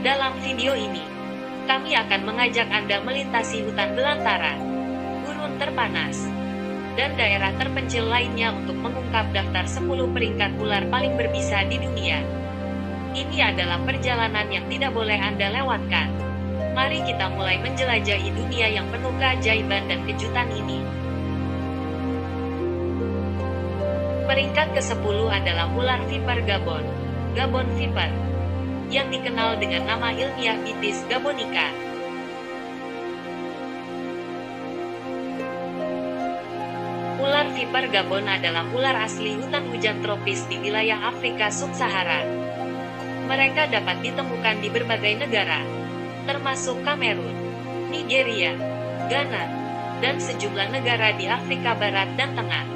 Dalam video ini, kami akan mengajak Anda melintasi hutan belantara, gurun terpanas, dan daerah terpencil lainnya untuk mengungkap daftar 10 peringkat ular paling berbisa di dunia. Ini adalah perjalanan yang tidak boleh Anda lewatkan. Mari kita mulai menjelajahi dunia yang penuh keajaiban dan kejutan ini. Peringkat ke-10 adalah ular viper Gabon, Gabon viper, yang dikenal dengan nama ilmiah Vitis gabonica. Ular viper Gabon adalah ular asli hutan hujan tropis di wilayah Afrika Sub-Sahara. Mereka dapat ditemukan di berbagai negara, termasuk Kamerun, Nigeria, Ghana, dan sejumlah negara di Afrika Barat dan Tengah.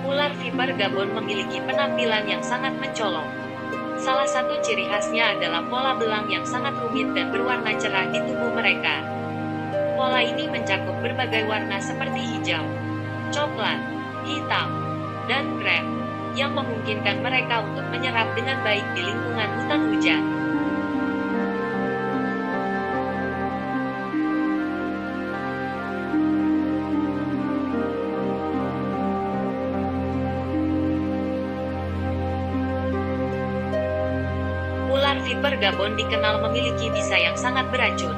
Ular viper Gabon memiliki penampilan yang sangat mencolok. Salah satu ciri khasnya adalah pola belang yang sangat rumit dan berwarna cerah di tubuh mereka. Pola ini mencakup berbagai warna seperti hijau, coklat, hitam, dan krem, yang memungkinkan mereka untuk menyerap dengan baik di lingkungan hutan hujan. Ular viper Gabon dikenal memiliki bisa yang sangat beracun.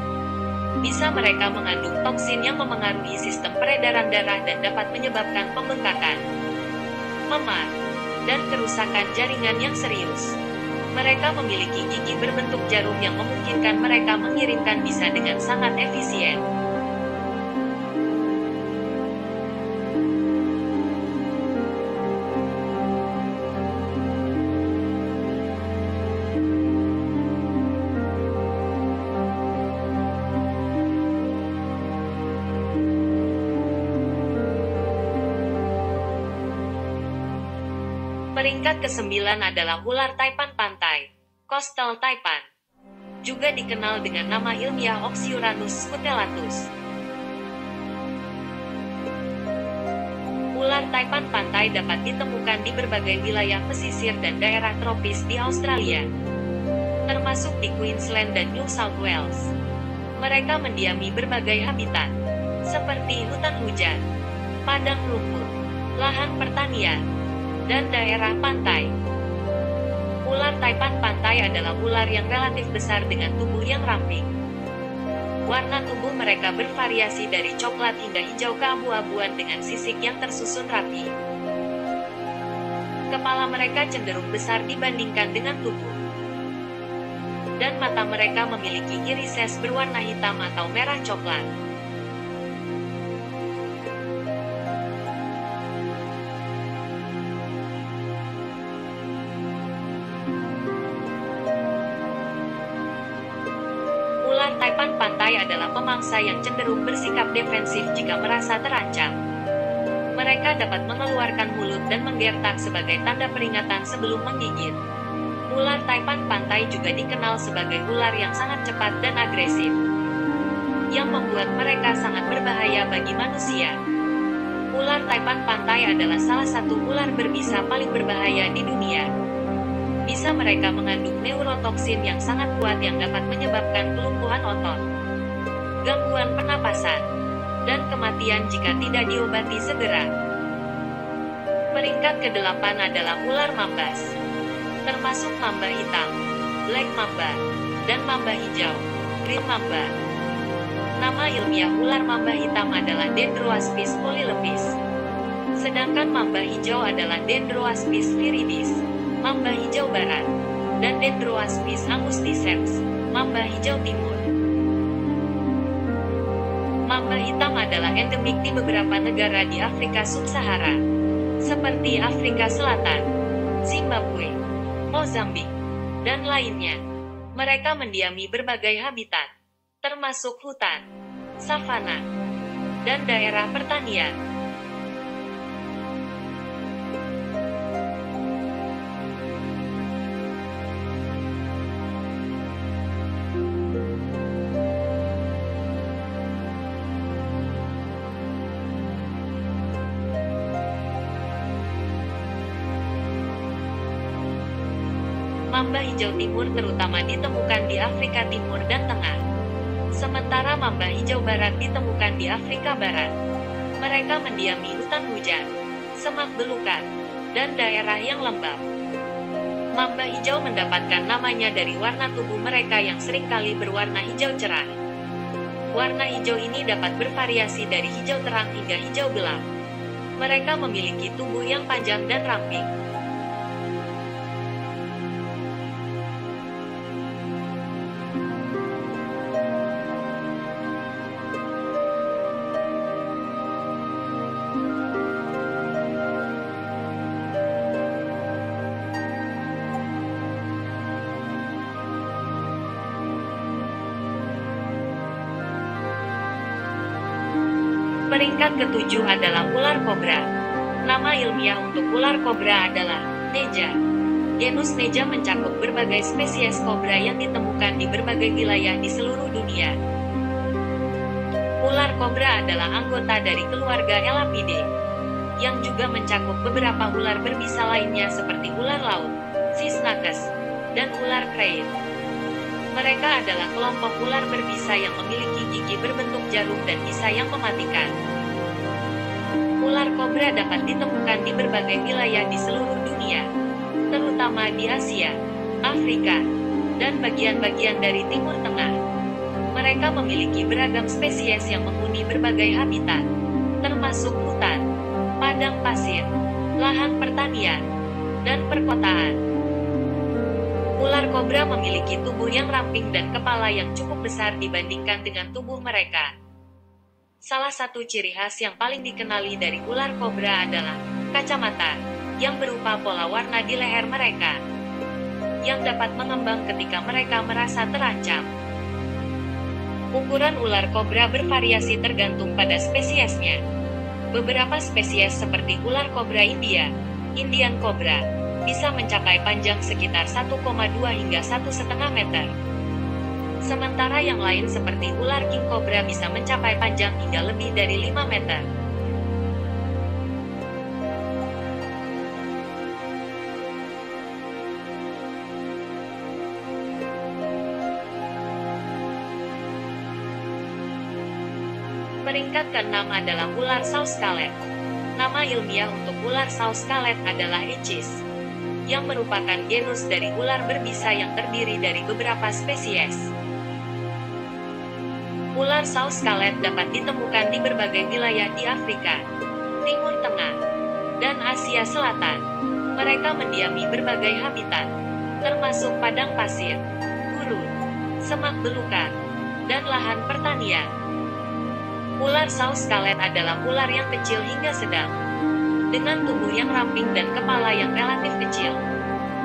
Bisa mereka mengandung toksin yang memengaruhi sistem peredaran darah dan dapat menyebabkan pembengkakan, memar, dan kerusakan jaringan yang serius. Mereka memiliki gigi berbentuk jarum yang memungkinkan mereka mengirimkan bisa dengan sangat efisien. Peringkat ke-9 adalah ular taipan pantai, coastal taipan, juga dikenal dengan nama ilmiah Oxyuranus scutellatus. Ular taipan pantai dapat ditemukan di berbagai wilayah pesisir dan daerah tropis di Australia, termasuk di Queensland dan New South Wales. Mereka mendiami berbagai habitat, seperti hutan hujan, padang rumput, lahan pertanian, dan daerah pantai. Ular taipan pantai adalah ular yang relatif besar dengan tubuh yang ramping. Warna tubuh mereka bervariasi dari coklat hingga hijau keabu-abuan dengan sisik yang tersusun rapi. Kepala mereka cenderung besar dibandingkan dengan tubuh. Dan mata mereka memiliki irises berwarna hitam atau merah coklat. Ular taipan pantai adalah pemangsa yang cenderung bersikap defensif jika merasa terancam. Mereka dapat mengeluarkan mulut dan menggertak sebagai tanda peringatan sebelum menggigit. Ular taipan pantai juga dikenal sebagai ular yang sangat cepat dan agresif, yang membuat mereka sangat berbahaya bagi manusia. Ular taipan pantai adalah salah satu ular berbisa paling berbahaya di dunia. Bisa mereka mengandung neurotoksin yang sangat kuat yang dapat menyebabkan kelumpuhan otot, gangguan pernapasan, dan kematian jika tidak diobati segera. Peringkat ke-8 adalah ular mambas, termasuk mamba hitam, black mamba, dan mamba hijau, green mamba. Nama ilmiah ular mamba hitam adalah Dendroaspis polylepis, sedangkan mamba hijau adalah Dendroaspis viridis, mamba hijau barat, dan Dendroaspis angusticeps, mamba hijau timur. Mamba hitam adalah endemik di beberapa negara di Afrika Sub-Sahara, seperti Afrika Selatan, Zimbabwe, Mozambik, dan lainnya. Mereka mendiami berbagai habitat, termasuk hutan, savana, dan daerah pertanian. Mamba hijau timur terutama ditemukan di Afrika Timur dan Tengah. Sementara mamba hijau barat ditemukan di Afrika Barat. Mereka mendiami hutan hujan, semak belukar, dan daerah yang lembab. Mamba hijau mendapatkan namanya dari warna tubuh mereka yang seringkali berwarna hijau cerah. Warna hijau ini dapat bervariasi dari hijau terang hingga hijau gelap. Mereka memiliki tubuh yang panjang dan ramping. Peringkat ketujuh adalah ular kobra. Nama ilmiah untuk ular kobra adalah Neja. Genus Neja mencakup berbagai spesies kobra yang ditemukan di berbagai wilayah di seluruh dunia. Ular kobra adalah anggota dari keluarga Elapidae, yang juga mencakup beberapa ular berbisa lainnya seperti ular laut, Cisnacus, dan ular crane. Mereka adalah kelompok ular berbisa yang memiliki gigi berbentuk jarum dan bisa yang mematikan. Ular kobra dapat ditemukan di berbagai wilayah di seluruh dunia, terutama di Asia, Afrika, dan bagian-bagian dari Timur Tengah. Mereka memiliki beragam spesies yang menghuni berbagai habitat, termasuk hutan, padang pasir, lahan pertanian, dan perkotaan. Ular kobra memiliki tubuh yang ramping dan kepala yang cukup besar dibandingkan dengan tubuh mereka. Salah satu ciri khas yang paling dikenali dari ular kobra adalah kacamata, yang berupa pola warna di leher mereka, yang dapat mengembang ketika mereka merasa terancam. Ukuran ular kobra bervariasi tergantung pada spesiesnya. Beberapa spesies seperti ular kobra India, Indian cobra, bisa mencapai panjang sekitar 1,2 hingga 1,5 meter. Sementara yang lain seperti ular king cobra bisa mencapai panjang hingga lebih dari 5 meter. Peringkat ke-6 adalah ular saus scarlet. Nama ilmiah untuk ular saus scarlet adalah Echis, yang merupakan genus dari ular berbisa yang terdiri dari beberapa spesies. Ular saus scarlet dapat ditemukan di berbagai wilayah di Afrika, Timur Tengah, dan Asia Selatan. Mereka mendiami berbagai habitat, termasuk padang pasir, gurun, semak belukar, dan lahan pertanian. Ular saus scarlet adalah ular yang kecil hingga sedang, dengan tubuh yang ramping dan kepala yang relatif kecil.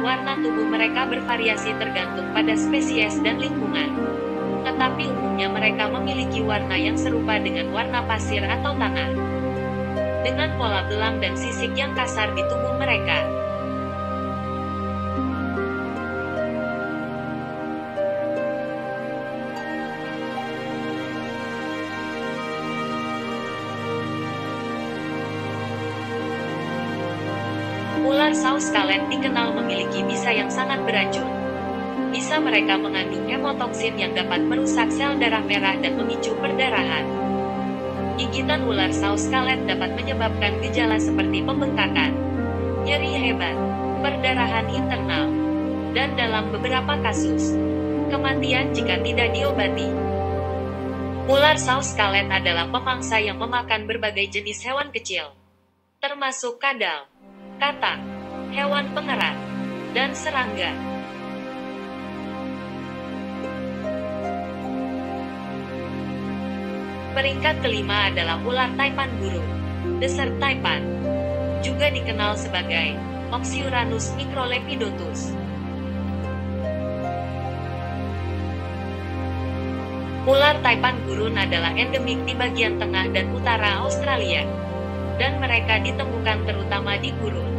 Warna tubuh mereka bervariasi tergantung pada spesies dan lingkungan, tetapi umumnya mereka memiliki warna yang serupa dengan warna pasir atau tanah, dengan pola belang dan sisik yang kasar di tubuh mereka. Ular saus scarlet dikenal memiliki bisa yang sangat beracun. Bisa mereka mengandung hemotoksin yang dapat merusak sel darah merah dan memicu perdarahan. Gigitan ular saus scarlet dapat menyebabkan gejala seperti pembengkakan, nyeri hebat, perdarahan internal, dan dalam beberapa kasus, kematian jika tidak diobati. Ular saus scarlet adalah pemangsa yang memakan berbagai jenis hewan kecil, termasuk kadal, katak, hewan pengerat, dan serangga. Peringkat kelima adalah ular taipan gurun, desert taipan, juga dikenal sebagai Oxyuranus microlepidotus. Ular taipan gurun adalah endemik di bagian tengah dan utara Australia, dan mereka ditemukan terutama di gurun,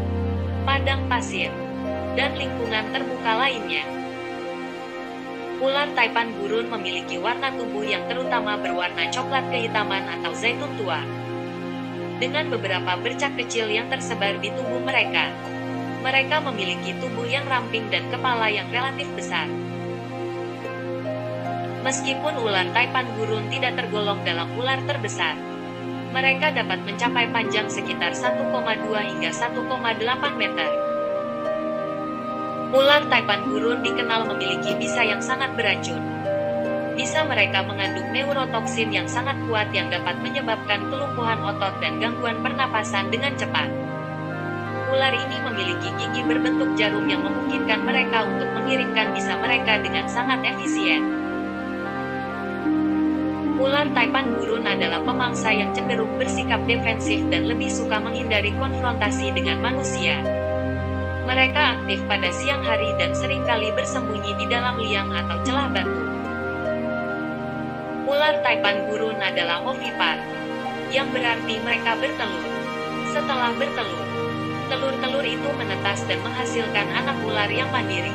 padang pasir, dan lingkungan terbuka lainnya. Ular taipan gurun memiliki warna tubuh yang terutama berwarna coklat kehitaman atau zaitun tua, dengan beberapa bercak kecil yang tersebar di tubuh mereka. Mereka memiliki tubuh yang ramping dan kepala yang relatif besar. Meskipun ular taipan gurun tidak tergolong dalam ular terbesar, mereka dapat mencapai panjang sekitar 1,2 hingga 1,8 meter. Ular taipan gurun dikenal memiliki bisa yang sangat beracun. Bisa mereka mengandung neurotoksin yang sangat kuat yang dapat menyebabkan kelumpuhan otot dan gangguan pernapasan dengan cepat. Ular ini memiliki gigi berbentuk jarum yang memungkinkan mereka untuk mengirimkan bisa mereka dengan sangat efisien. Ular taipan gurun adalah pemangsa yang cenderung bersikap defensif dan lebih suka menghindari konfrontasi dengan manusia. Mereka aktif pada siang hari dan seringkali bersembunyi di dalam liang atau celah batu. Ular taipan gurun adalah ovipar, yang berarti mereka bertelur. Setelah bertelur, telur-telur itu menetas dan menghasilkan anak ular yang mandiri.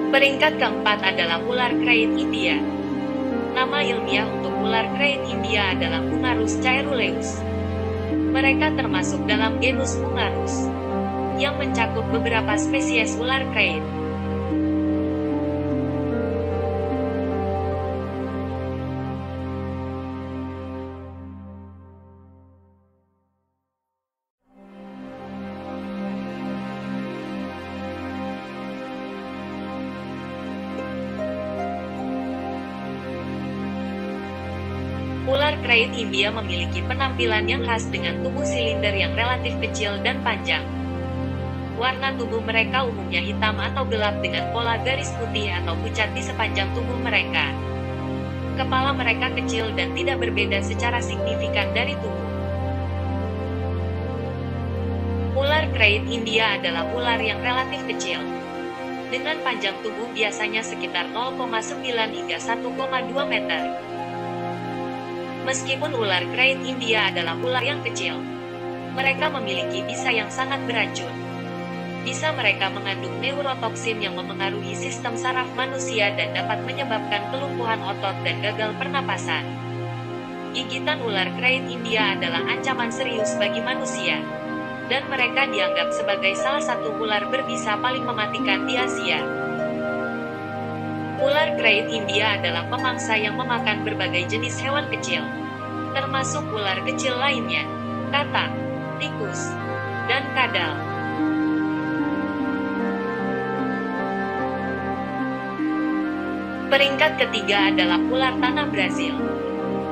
Peringkat keempat adalah ular krait India. Nama ilmiah untuk ular krait India adalah Bungarus caeruleus. Mereka termasuk dalam genus Bungarus, yang mencakup beberapa spesies ular krait. Ular krait India memiliki penampilan yang khas dengan tubuh silinder yang relatif kecil dan panjang. Warna tubuh mereka umumnya hitam atau gelap dengan pola garis putih atau pucat di sepanjang tubuh mereka. Kepala mereka kecil dan tidak berbeda secara signifikan dari tubuh. Ular krait India adalah ular yang relatif kecil, dengan panjang tubuh biasanya sekitar 0,9 hingga 1,2 meter. Meskipun ular krait India adalah ular yang kecil, mereka memiliki bisa yang sangat beracun. Bisa mereka mengandung neurotoksin yang memengaruhi sistem saraf manusia dan dapat menyebabkan kelumpuhan otot dan gagal pernapasan. Gigitan ular krait India adalah ancaman serius bagi manusia, dan mereka dianggap sebagai salah satu ular berbisa paling mematikan di Asia. Ular krait India adalah pemangsa yang memakan berbagai jenis hewan kecil, termasuk ular kecil lainnya, katak, tikus, dan kadal. Peringkat ketiga adalah ular tanah Brasil.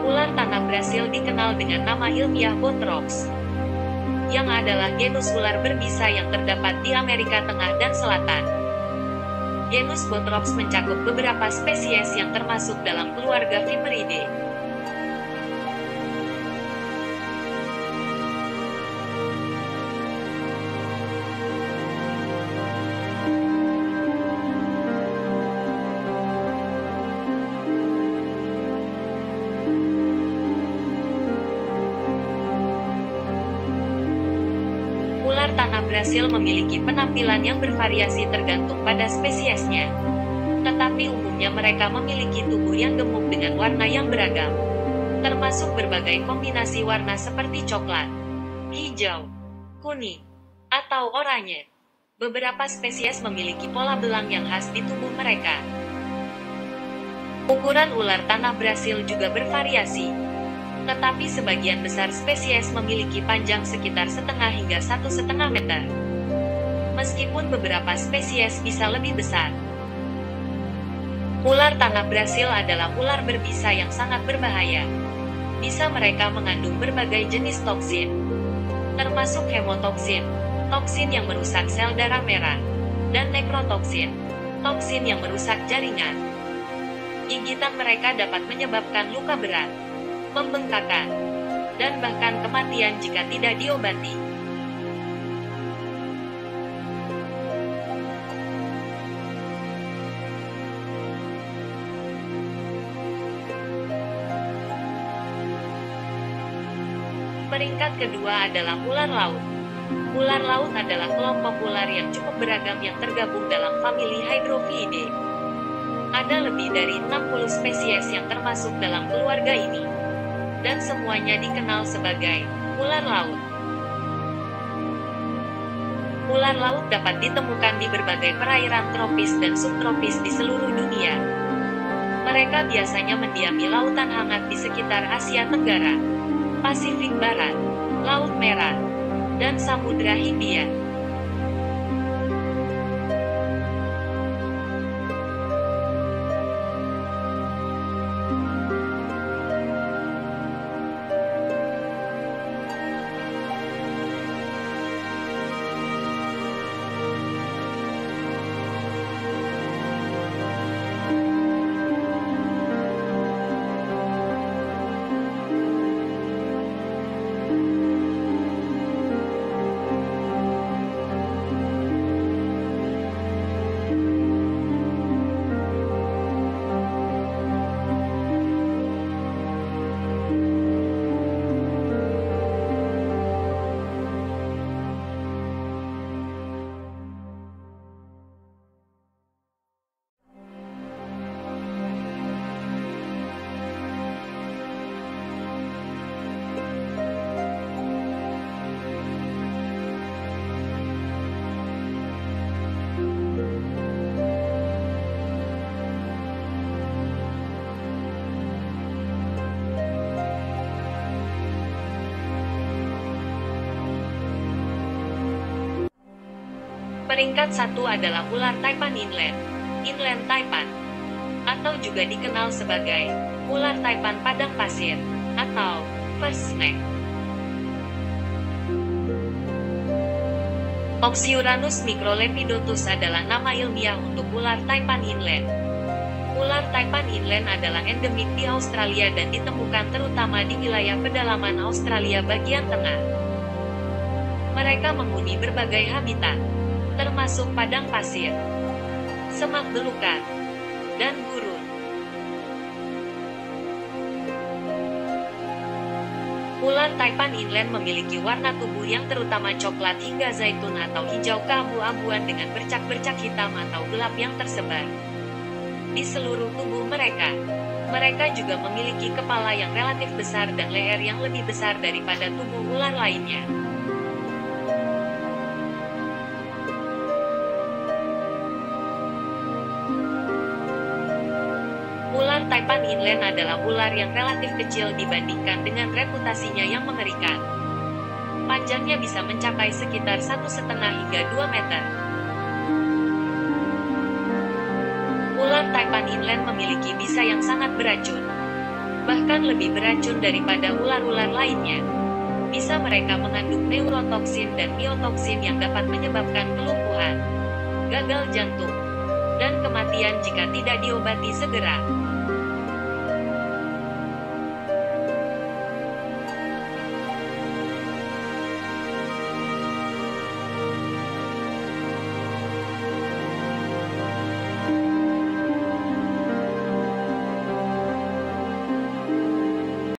Ular tanah Brasil dikenal dengan nama ilmiah Bothrops, yang adalah genus ular berbisa yang terdapat di Amerika Tengah dan Selatan. Genus Bothrops mencakup beberapa spesies yang termasuk dalam keluarga Viperidae. Ular tanah Brasil memiliki penampilan yang bervariasi tergantung pada spesiesnya. Tetapi umumnya mereka memiliki tubuh yang gemuk dengan warna yang beragam, termasuk berbagai kombinasi warna seperti coklat, hijau, kuning, atau oranye. Beberapa spesies memiliki pola belang yang khas di tubuh mereka. Ukuran ular tanah Brasil juga bervariasi, tetapi sebagian besar spesies memiliki panjang sekitar 0,5 hingga 1,5 meter. Meskipun beberapa spesies bisa lebih besar. Ular tanah Brasil adalah ular berbisa yang sangat berbahaya. Bisa mereka mengandung berbagai jenis toksin, termasuk hemotoksin, toksin yang merusak sel darah merah, dan nekrotoksin, toksin yang merusak jaringan. Gigitan mereka dapat menyebabkan luka berat, pembengkakan, dan bahkan kematian jika tidak diobati. Peringkat kedua adalah ular laut. Ular laut adalah kelompok ular yang cukup beragam yang tergabung dalam famili Hydrophiidae. Ada lebih dari 60 spesies yang termasuk dalam keluarga ini, dan semuanya dikenal sebagai Ular laut. Ular laut dapat ditemukan di berbagai perairan tropis dan subtropis di seluruh dunia. Mereka biasanya mendiami lautan hangat di sekitar Asia Tenggara, Pasifik Barat, Laut Merah, dan Samudra Hindia. Peringkat 1 adalah ular taipan inland, inland taipan, atau juga dikenal sebagai ular taipan padang pasir, atau first snake. Oxyuranus microlepidotus adalah nama ilmiah untuk ular taipan inland. Ular taipan inland adalah endemik di Australia dan ditemukan terutama di wilayah pedalaman Australia bagian tengah. Mereka menghuni berbagai habitat, termasuk padang pasir, semak belukar, dan gurun. Ular taipan inland memiliki warna tubuh yang terutama coklat hingga zaitun atau hijau keabu-abuan dengan bercak-bercak hitam atau gelap yang tersebar di seluruh tubuh mereka. Mereka juga memiliki kepala yang relatif besar dan leher yang lebih besar daripada tubuh ular lainnya. Ular taipan inland adalah ular yang relatif kecil dibandingkan dengan reputasinya yang mengerikan. Panjangnya bisa mencapai sekitar 1,5 hingga 2 meter. Ular taipan inland memiliki bisa yang sangat beracun, bahkan lebih beracun daripada ular-ular lainnya. Bisa mereka mengandung neurotoksin dan miotoksin yang dapat menyebabkan kelumpuhan, gagal jantung, dan kematian jika tidak diobati segera.